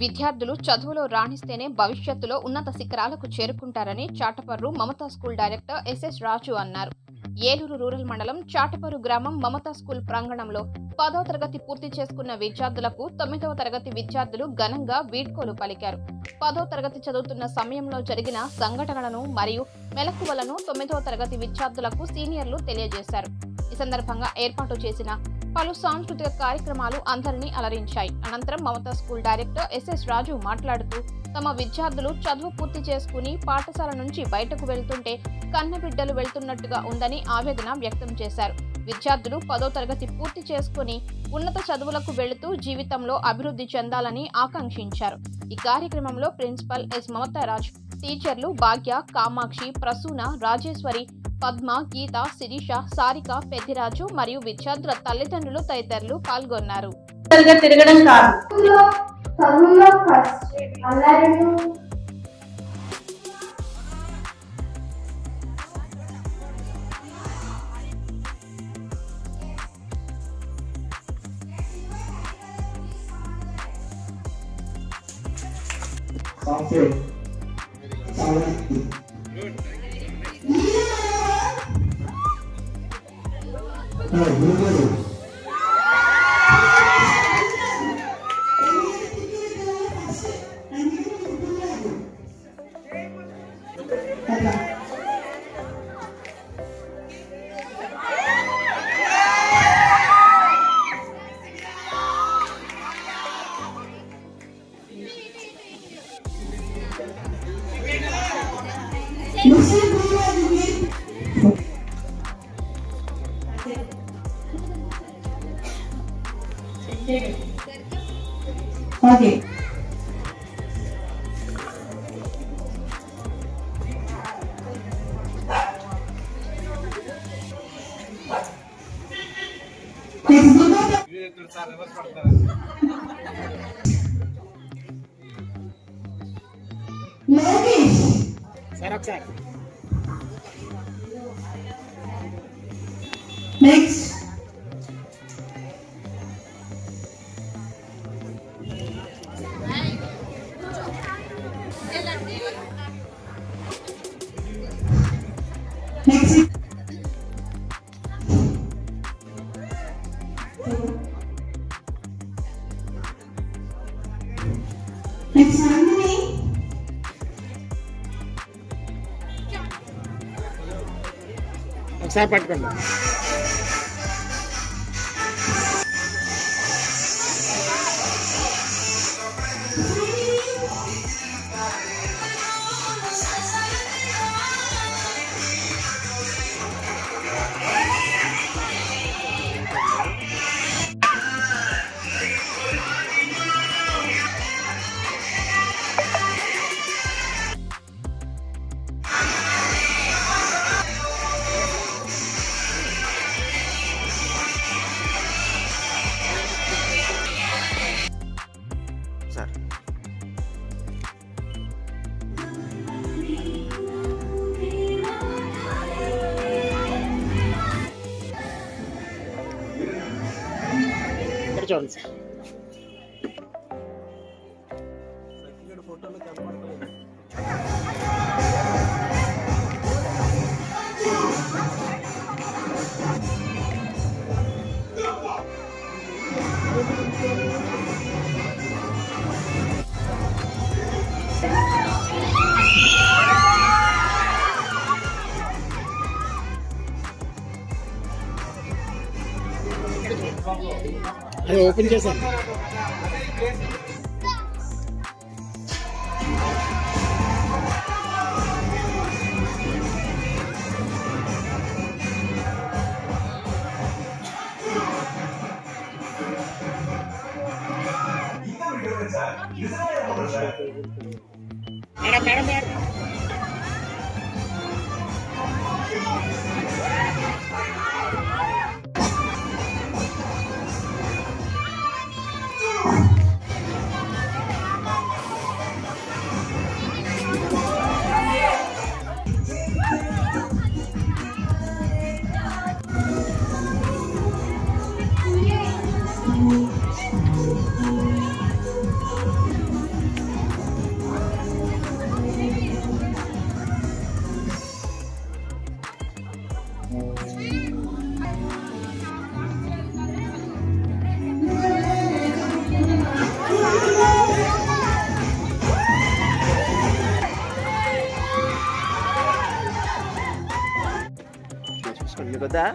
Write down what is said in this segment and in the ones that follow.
విద్యార్థులు చదువులో రాణిస్తేనే భవిష్యత్తులో ఉన్నత శిఖరాలకు చేరుకుంటారని Chataparru Mamata school director S S అన్నారు. ఏలూరు రూరల్ మండలం చాటపర్రు గ్రామం మమతా స్కూల్ ప్రాంగణంలో 10వ తరగతి పూర్తి చేసుకున్న విద్యార్థులకు 9వ తరగతి విద్యార్థులు ఘనంగా వీడ్కోలు పలికారు. 10వ తరగతి చదువుతున్న సమయంలో జరిగిన సంఘటనలను మరియు మెలకువలను 9వ తరగతి విద్యార్థులకు సీనియర్లు తెలియజేశారు. ఈ సందర్భంగా ఏర్పాటు చేసిన పలు సాంస్కృతిక కార్యక్రమాలు అందరినీ అలరించాయి. అనంతరం మమతా స్కూల్ డైరెక్టర్ ఎస్ఎస్ రాజు మాట్లాడుతూ తమ విద్యార్థులు చదువు పూర్తి చేసుకుని పాఠశాల నుంచి బయటకు వెళ్తుంటే కన్నబిడ్డలు వెళ్తున్నట్టుగా ఉందని ఆవేదన వ్యక్తం చేశారు. విద్యార్థులు 10వ తరగతి పూర్తి చేసుకుని ఉన్నత చదువులకు వెళుతూ జీవితంలో అభివృద్ధి చెందాలని ఆకాంక్షించారు. ఈ కార్యక్రమంలో ప్రిన్సిపల్ ఎస్ మమతారాజ్, టీచర్లు భాగ్య, కామాక్షి, ప్రసూన, రాజేశ్వరి, పద్మ, గీత, శిరీష, సారిక, పెద్దిరాజు మరియు విద్యార్థుల తల్లిదండ్రులు తదితరులు పాల్గొన్నారు. తిరగడం కాదు, ఓకే. నెక్స్ట్ ఒకసారి పట్టుకోండి. చూడండి సార్. అది ఓపెన్ చేశాను. మేడం మేడం వద్దా?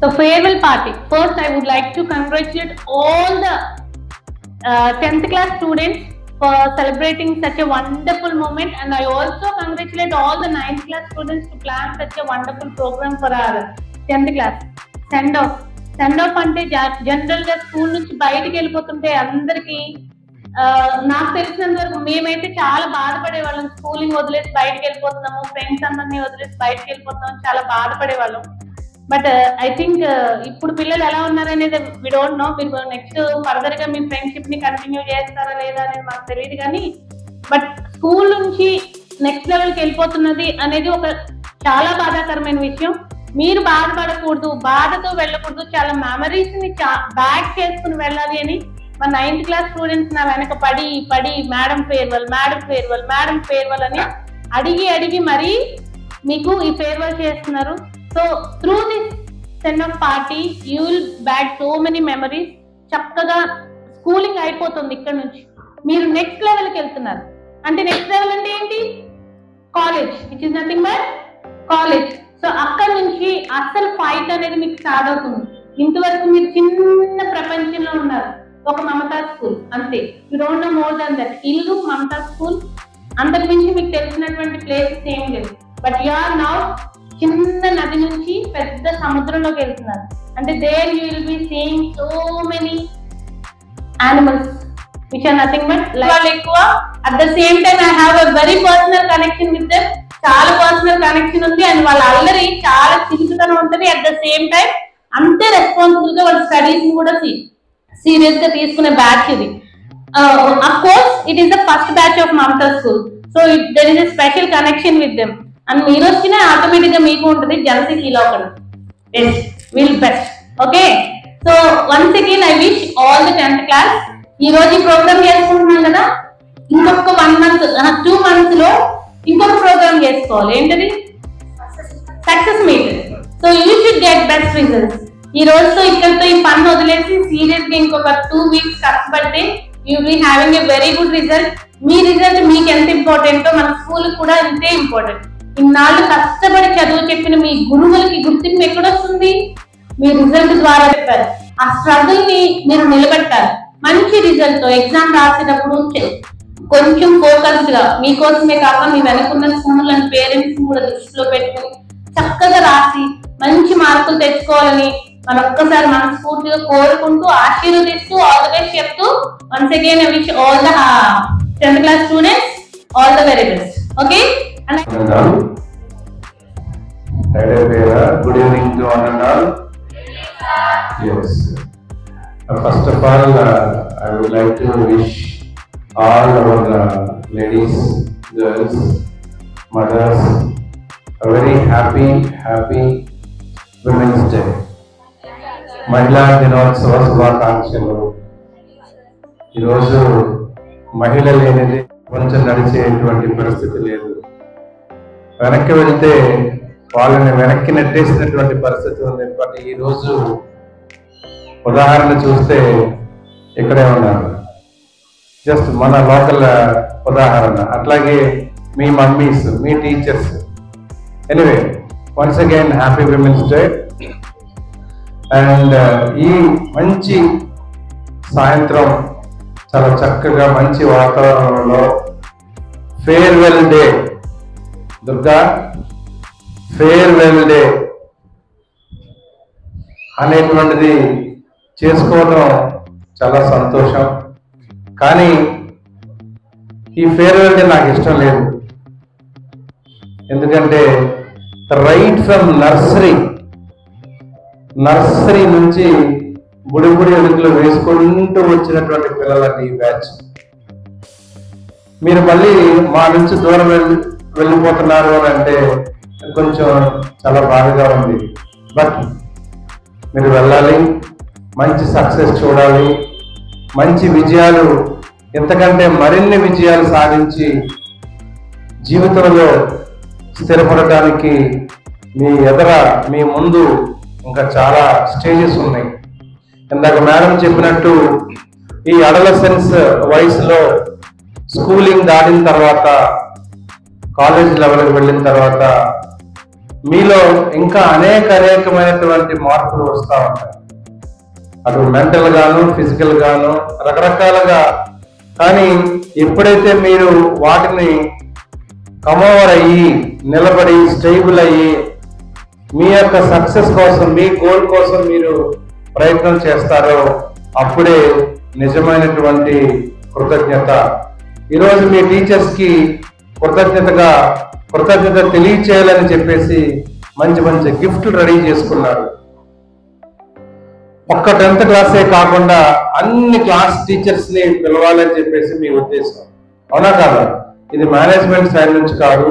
So farewell party. First, I would like to congratulate all the 10th class students for celebrating such a wonderful moment, and I also congratulate all the 9th class students to plan such a wonderful program for our 10th class. Send off. Send off అంటే general గా school నుంచి బయటకు వెళ్ళిపోతుంటే అందరికి నాకు తెలిసినంత వరకు మేమైతే చాలా బాధపడే వాళ్ళం. స్కూలింగ్ వదిలేసి బయటకు వెళ్ళిపోతున్నాము, ఫ్రెండ్స్ అందరినీ వదిలేసి బయటకు వెళ్ళిపోతున్నాము, చాలా బాధపడే వాళ్ళం. బట్ ఐ థింక్ ఇప్పుడు పిల్లలు ఎలా ఉన్నారనేది వి డోంట్ నో. మీరు నెక్స్ట్ ఫర్దర్ గా మీ ఫ్రెండ్షిప్ ని కంటిన్యూ చేస్తారా లేదా అనేది మాకు తెలియదు, కానీ బట్ స్కూల్ నుంచి నెక్స్ట్ లెవెల్కి వెళ్ళిపోతున్నది అనేది ఒక చాలా బాధాకరమైన విషయం. మీరు బాధపడకూడదు, బాధతో వెళ్ళకూడదు, చాలా మెమరీస్ ని బ్యాక్ చేసుకుని వెళ్ళాలి అని మా 9th క్లాస్ స్టూడెంట్స్ నా వెనక పడి madam farewell, madam farewell, madam farewell అని అడిగి మరీ మీకు ఈ ఫేర్వెల్ చేస్తున్నారు. So through this send off party you will bad so many memories. చక్కగా స్కూలింగ్ అయిపోతుంది. ఇక్కడ నుంచి మీరు నెక్స్ట్ లెవెల్కి వెళ్తున్నారు. అంటే నెక్స్ట్ లెవెల్ అంటే ఏంటి? College, which is nothing but college. So అక్కడ నుంచి అసలు ఫైట్ అనేది మీకు స్టార్ట్ అవుతుంది. ఇంతవరకు మీరు చిన్న ప్రపంచంలో ఉన్నారు, ఒక మమతా స్కూల్ అంతే. You don't know more than that. ఇల్లు మమతా స్కూల్, అంతకు మించి మీకు తెలిసినటువంటి ప్లేసెస్ ఏం లేదు. బట్ యు ఆర్ నౌ చిన్న నది నుంచి పెద్ద సముద్రంలోకి వెళ్తున్నారు. అంటే there you will be seeing so many animals which are nothing but like ఎక్కువ. At the same time I have a very personal connection with them. చాలా పర్సనల్ కనెక్షన్ ఉంది. అండ్ వాళ్ళ అల్లరి చాలా చిలుకుతనం ఉంటుంది. అట్ ద సేమ్ టైం అంతే responsible గా వాళ్ళ స్టడీస్ కూడా సీరియస్ గా తీసుకునే బ్యాచ్ ఇది. Of course it is the first batch of Mamata school. So there is a special connection with them. And మీరు వచ్చినా ఆటోమేటిక్ గా మీకు ఉంటుంది, జలసీ ఫీల్ అవ్వకండి. Will best. Okay, so once again I wish all the 10th class. ఈ రోజు ఈ programme చేసుకుంటున్నాం కదా, ఇంకొక 1 month 2 months లో ఇంకొక ప్రోగ్రామ్ చేసుకోవాలి. ఏంటది? Success meet. So you should get best results. ఈ రోజుతో ఇక్కడితో ఈ పని వదిలేసి సీరియస్ గా ఇంకొక 2 weeks కష్టపడితే you will be having a very good result. Me result మీకు ఎంత ఇంపార్టెంటో మన స్కూల్ కూడా అంతే ఇంపార్టెంట్. ఇన్నాళ్ళు కష్టపడి చదువు చెప్పిన మీ గురువులకి గుర్తింపు ఎక్కడొస్తుంది? మీ రిజల్ట్ ద్వారా చెప్పారు. ఆ స్ట్రగుల్ ని మీరు నిలబెట్టారు. మంచి రిజల్ట్ తో ఎగ్జామ్ రాసేటప్పుడు కొంచెం ఫోకస్డ్ గా మీకోసమే కాక మీ వెనకున్న స్కూల్ అండ్ పేరెంట్స్ కూడా దృష్టిలో పెట్టుకుని చక్కగా రాసి మంచి మార్కులు తెచ్చుకోవాలని మనం ఒక్కసారి మనస్ఫూర్తిగా కోరుకుంటూ ఆశీర్వదిస్తూ ఆల్ ది బెస్ట్ చెప్తూ once again I wish all the 10th class students all the very best. Okay, good evening to one and all. Yes, first of all I would like to wish all our ladies, girls, mothers a very happy Women's Day. మహిళా దినోత్సవ శుభాకాంక్షలు. ఈరోజు మహిళ లేనిది కొంచెం నడిచేటువంటి పరిస్థితి లేదు. వెనక్కి వెళ్తే వాళ్ళని వెనక్కి నెట్టేసినటువంటి పరిస్థితి ఉంది. బట్ ఈరోజు ఉదాహరణ చూస్తే ఇక్కడే ఉన్నారు, జస్ట్ మన లోకల్ ఉదాహరణ. అట్లాగే మీ మమ్మీస్, మీ teachers. Anyway, once again happy women's day. And ఈ మంచి సాయంత్రం చాలా చక్కగా మంచి వాతావరణంలో farewell day, Durga farewell day అనేటువంటిది చేసుకోవడం చాలా సంతోషం. కానీ ఈ ఫేర్వెల్ డే నాకు ఇష్టం లేదు. ఎందుకంటే రైట్ ఫ్రమ్ నర్సరీ నుంచి బుడి అడుగులు వేసుకుంటూ వచ్చినటువంటి పిల్లలండి ఈ బ్యాచ్. మీరు మళ్ళీ మా నుంచి దూరం వెళ్ళిపోతున్నారు అని అంటే కొంచెం చాలా బాధగా ఉంది. బట్ మీరు వెళ్ళాలి, మంచి సక్సెస్ చూడాలి, మంచి విజయాలు, ఎంతకంటే మరిన్ని విజయాలు సాధించి జీవితంలో స్థిరపడటానికి మీ ముందు ఇంకా చాలా స్టేజెస్ ఉన్నాయి. ఇందాక మేడం చెప్పినట్టు ఈ అడలసెన్స్ వయసులో స్కూలింగ్ దాటిన తర్వాత, కాలేజ్ లెవెల్కి వెళ్ళిన తర్వాత మీలో ఇంకా అనేకమైనటువంటి మార్పులు వస్తూ ఉంటాయి. అటు మెంటల్ గాను, ఫిజికల్ గాను, రకరకాలుగా. కానీ ఎప్పుడైతే మీరు వాటిని కమోవర్ అయ్యి నిలబడి స్టేబుల్ అయ్యి మీ యొక్క సక్సెస్ కోసం, మీ గోల్ కోసం మీరు ప్రయత్నం చేస్తారో అప్పుడే నిజమైనటువంటి కృతజ్ఞత. ఈరోజు మీ టీచర్స్ కి కృతజ్ఞత తెలియచేయాలని చెప్పేసి మంచి గిఫ్ట్లు రెడీ చేసుకున్నారు. ఒక్క 10th క్లాసే కాకుండా అన్ని క్లాస్ టీచర్స్ ని పిలవాలని చెప్పేసి మీ ఉద్దేశం, అవునా కాదా? ఇది మేనేజ్మెంట్ సైడ్ నుంచి కాదు,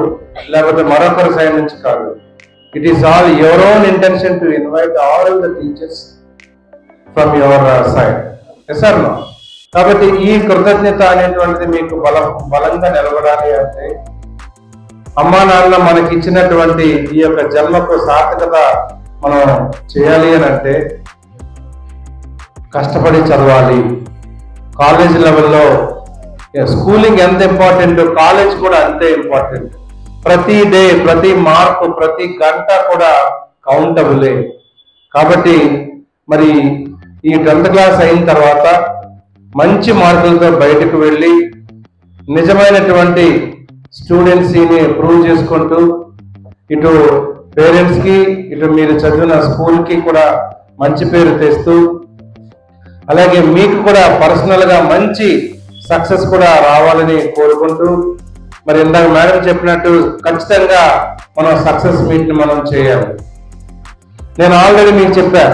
లేకపోతే మరొకరి సైడ్ నుంచి కాదు. It is all your own intention to invite all the teachers from your side. Yes or no? కాబట్టి ఈ కృతజ్ఞత అనేటువంటిది మీకు బలంగా నిలబడాలి అంటే, అమ్మా నాన్న మనకి ఇచ్చినటువంటి ఈ యొక్క జన్మకు సార్థకత మనం చేయాలి అని అంటే కష్టపడి చదవాలి, కాలేజ్ లెవెల్లో స్కూలింగ్ ఎంత ఇంపార్టెంట్, కాలేజ్ కూడా అంతే ఇంపార్టెంట్. ప్రతి డే, ప్రతి మార్కు, ప్రతి గంట కూడా కౌంటబులే. కాబట్టి మరి ఈ 10th క్లాస్ అయిన తర్వాత మంచి మార్కులతో బయటకు వెళ్ళి నిజమైనటువంటి స్టూడెంట్స్ని ప్రూవ్ చేసుకుంటూ ఇటు పేరెంట్స్కి, ఇటు మీరు చదివిన స్కూల్కి కూడా మంచి పేరు తెస్తూ, అలాగే మీకు కూడా పర్సనల్గా మంచి సక్సెస్ కూడా రావాలని కోరుకుంటూ, మరి ఇందాక మేడం చెప్పినట్టు ఖచ్చితంగా మనం సక్సెస్ మీట్ని మనం చేయాలి. నేను ఆల్రెడీ మీకు చెప్పా,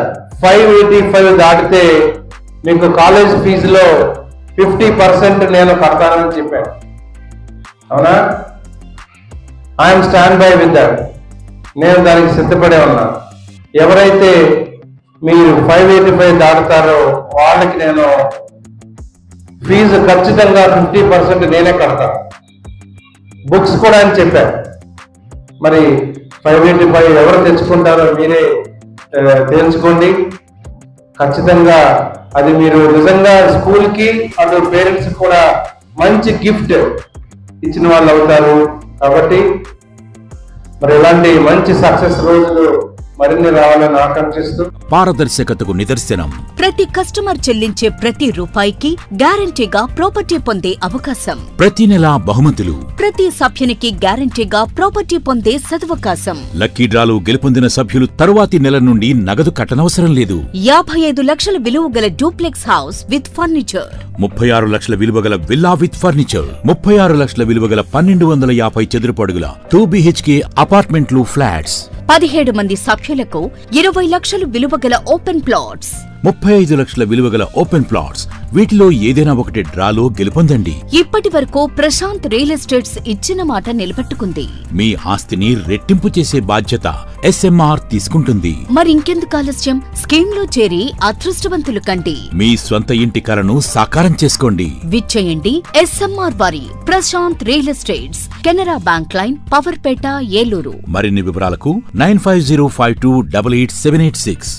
585 దాటితే మీకు కాలేజ్ ఫీజులో 50% నేను కడతానని చెప్పాను. అవునా? I'm stand by with that. నేను దానికి సిద్ధపడే ఉన్నా. ఎవరైతే మీరు 585 దాటుతారో వాళ్ళకి నేను ఫీజు ఖచ్చితంగా 50% నేనే కడతాను. బుక్స్ కూడా అని చెప్పాను. మరి 585 ఎవరు తెచ్చుకుంటారో మీరే తేల్చుకోండి. ఖచ్చితంగా అది మీరు నిజంగా స్కూల్కి, అటు పేరెంట్స్ కూడా మంచి గిఫ్ట్ ఇచ్చిన వాళ్ళు అవుతారు. కాబట్టి మరి ఇలాంటి మంచి సక్సెస్ రోజులు మరిన్ని రావాలని ఆకాంక్షిస్తూ, పారదర్శకతకు నిదర్శనం ప్రతి కస్టమర్ చెల్లించే ప్రతి రూపాయికి గ్యారంటీగా ప్రాపర్టీ పొందే అవకాశం, ప్రతి నెలా బహుమతులు, ప్రతి సభ్యునికి గ్యారంటీగా ప్రాపర్టీ పొందే సదవకాశం. లక్కీ డ్రాలు గెలుపొందిన సభ్యులు తరువాతి నెల నుండి నగదు కట్టనవసరం లేదు. 55 లక్షల విలువ గల డూప్లెక్స్ హౌస్ విత్ ఫర్నిచర్, 36 లక్షల విలువ గల విల్లా విత్ ఫర్నిచర్, 36 లక్షల విలువ గల 1250 చదురపు అడుగుల 2 BHK అపార్ట్మెంట్లు, ఫ్లాట్స్. 17 మంది సభ్యులకు 20 లక్షలు విలువ గల ఓపెన్ ప్లాట్స్, 35 లక్షల విలువ గల ఓపెన్ ప్లాట్స్. వీటిలో ఏదైనా ఒకటి డ్రాలో గెలుపొందండి. ఇప్పటి వరకు ప్రశాంత్ రియల్ ఎస్టేట్స్ ఇచ్చిన మాట నిలబెట్టుకుంది. మీ ఆస్తిని రెట్టింపు చేసే బాధ్యత SMR తీసుకుంటుంది. మరింకెందుకు ఆలస్యం? స్కీమ్ లో చేరి అదృష్టవంతులు కండి. మీ స్వంత ఇంటి కలను సాకారం చేసుకోండి. విచ్చేయండి SMR వారి Prashanth real estates, Canara bank line, Powerpet, Eluru. మరిన్ని వివరాలకు 9505288786.